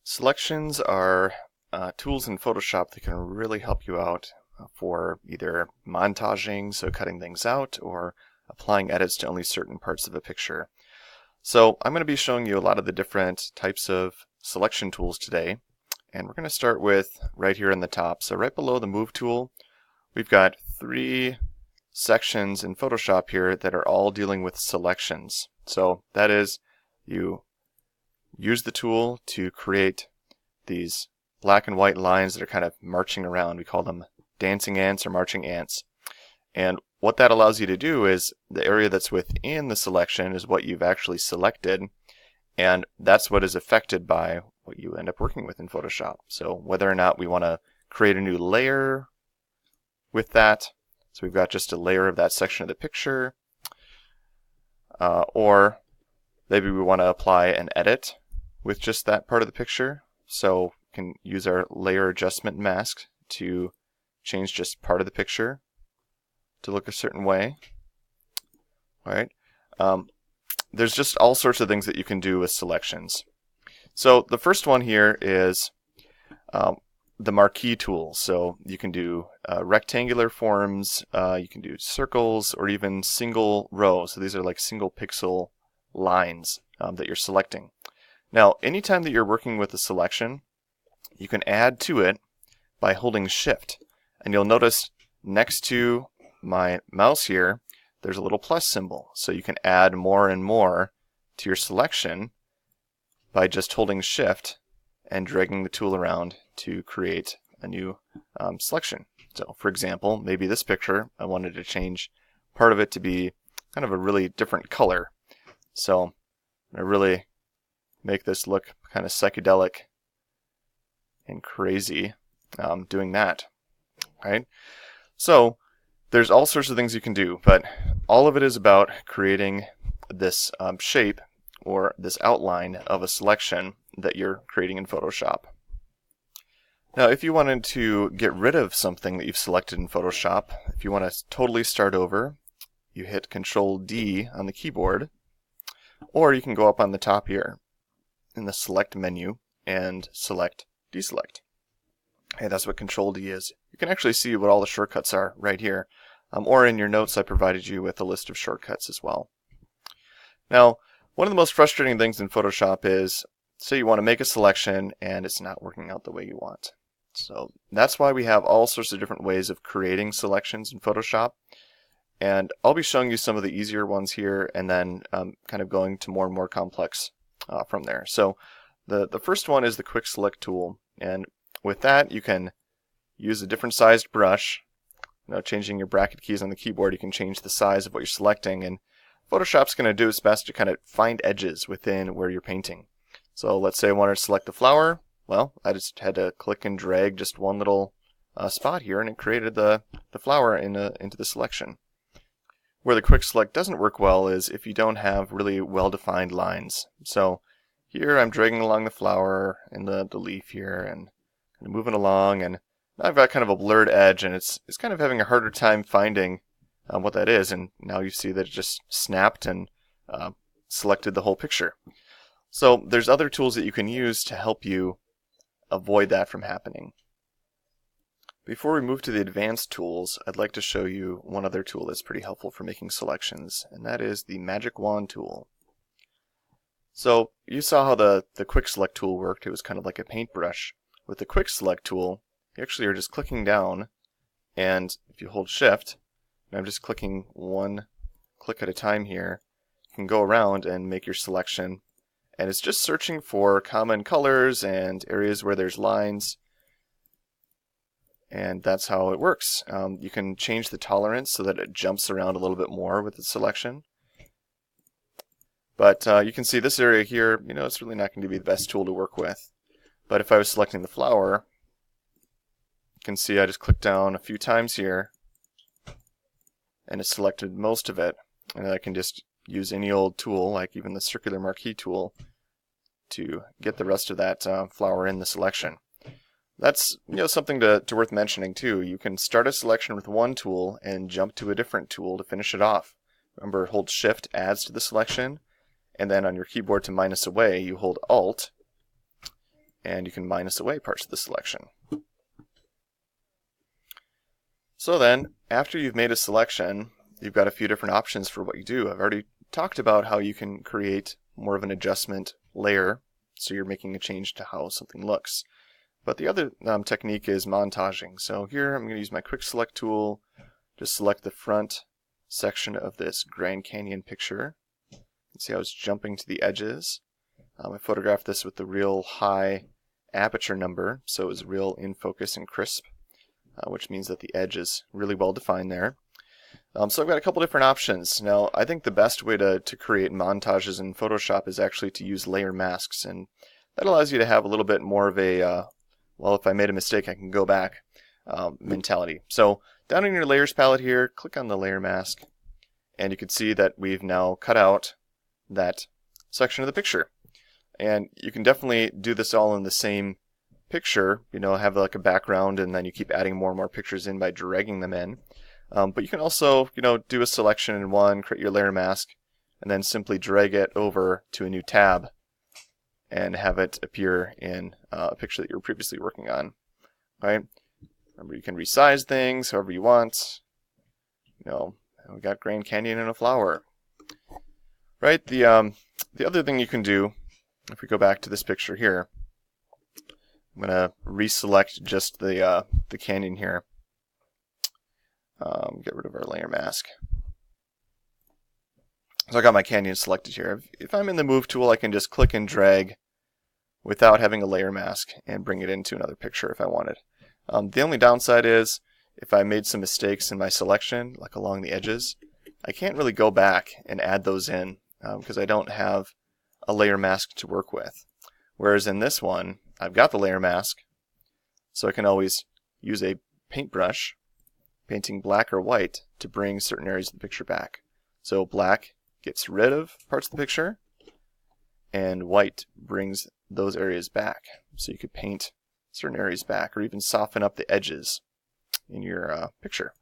Selections are tools in Photoshop that can really help you out for either montaging, so cutting things out, or applying edits to only certain parts of a picture. So I'm going to be showing you a lot of the different types of selection tools today, and we're going to start with right here in the top. So right below the Move tool, we've got three sections in Photoshop here that are all dealing with selections. So that is, you use the tool to create these black and white lines that are kind of marching around. We call them dancing ants or marching ants. And what that allows you to do is the area that's within the selection is what you've actually selected, and that's what is affected by what you end up working with in Photoshop. So whether or not we want to create a new layer with that, so we've got just a layer of that section of the picture, or maybe we want to apply an edit with just that part of the picture. So we can use our layer adjustment mask to change just part of the picture to look a certain way. All right. There's just all sorts of things that you can do with selections. So the first one here is the marquee tool. So you can do rectangular forms, you can do circles, or even single rows. So these are like single pixel lines that you're selecting. Now, anytime that you're working with a selection, you can add to it by holding Shift. And you'll notice next to my mouse here, there's a little plus symbol. So you can add more and more to your selection by just holding Shift and dragging the tool around to create a new selection. So for example, maybe this picture, I wanted to change part of it to be kind of a really different color. So I really make this look kind of psychedelic and crazy doing that. Right? So there's all sorts of things you can do, but all of it is about creating this shape or this outline of a selection that you're creating in Photoshop. Now, if you wanted to get rid of something that you've selected in Photoshop, if you want to totally start over, you hit Control D on the keyboard, or you can go up on the top here in the Select menu and select Deselect. And that's what Control D is. You can actually see what all the shortcuts are right here. Or in your notes I provided you with a list of shortcuts as well. Now, one of the most frustrating things in Photoshop is, say you want to make a selection and it's not working out the way you want. So that's why we have all sorts of different ways of creating selections in Photoshop. And I'll be showing you some of the easier ones here and then kind of going to more and more complex from there. So the first one is the Quick Select tool. And with that, you can use a different sized brush. Now, changing your bracket keys on the keyboard, you can change the size of what you're selecting. And Photoshop's going to do its best to kind of find edges within where you're painting. So let's say I wanted to select the flower. Well, I just had to click and drag just one little spot here, and it created the flower into the selection. Where the Quick Select doesn't work well is if you don't have really well-defined lines. So here I'm dragging along the flower and the leaf here and kind of moving along, and now I've got kind of a blurred edge, and it's kind of having a harder time finding what that is. And now you see that it just snapped and selected the whole picture. So there's other tools that you can use to help you avoid that from happening. Before we move to the advanced tools, I'd like to show you one other tool that's pretty helpful for making selections, and that is the Magic Wand tool. So you saw how the Quick Select tool worked. It was kind of like a paintbrush. With the Quick Select tool, you actually are just clicking down, and if you hold Shift, and I'm just clicking one click at a time here, you can go around and make your selection. And it's just searching for common colors and areas where there's lines. And that's how it works. You can change the tolerance so that it jumps around a little bit more with the selection. But you can see this area here, it's really not going to be the best tool to work with. But if I was selecting the flower, you can see I just clicked down a few times here, and it selected most of it. And I can just use any old tool, like even the circular marquee tool, to get the rest of that flower in the selection. That's something to worth mentioning too. You can start a selection with one tool and jump to a different tool to finish it off. Remember, hold Shift adds to the selection, and then on your keyboard to minus away, you hold Alt, and you can minus away parts of the selection. So then, after you've made a selection, you've got a few different options for what you do. I've already talked about how you can create more of an adjustment layer, so you're making a change to how something looks. But the other technique is montaging. So here I'm going to use my quick select tool, just select the front section of this Grand Canyon picture. You can see how it's jumping to the edges. I photographed this with the real high aperture number, so it was real in focus and crisp, which means that the edge is really well defined there. So I've got a couple different options. Now, I think the best way to create montages in Photoshop is actually to use layer masks, and that allows you to have a little bit more of a, well, if I made a mistake, I can go back mentality. So down in your layers palette here, click on the layer mask, and you can see that we've now cut out that section of the picture. And you can definitely do this all in the same picture, have like a background, and then you keep adding more and more pictures in by dragging them in. But you can also, do a selection in one, create your layer mask, and then simply drag it over to a new tab and have it appear in a picture that you were previously working on. Right? Remember, you can resize things however you want. We got Grand Canyon and a flower. Right? The other thing you can do, if we go back to this picture here, I'm going to reselect just the canyon here. Get rid of our layer mask. So I got my canyon selected here. If I'm in the move tool, I can just click and drag without having a layer mask and bring it into another picture if I wanted. The only downside is if I made some mistakes in my selection, like along the edges, I can't really go back and add those in because I don't have a layer mask to work with. Whereas in this one, I've got the layer mask, so I can always use a paintbrush, painting black or white, to bring certain areas of the picture back. So black gets rid of parts of the picture, and white brings those areas back. So you could paint certain areas back, or even soften up the edges in your picture.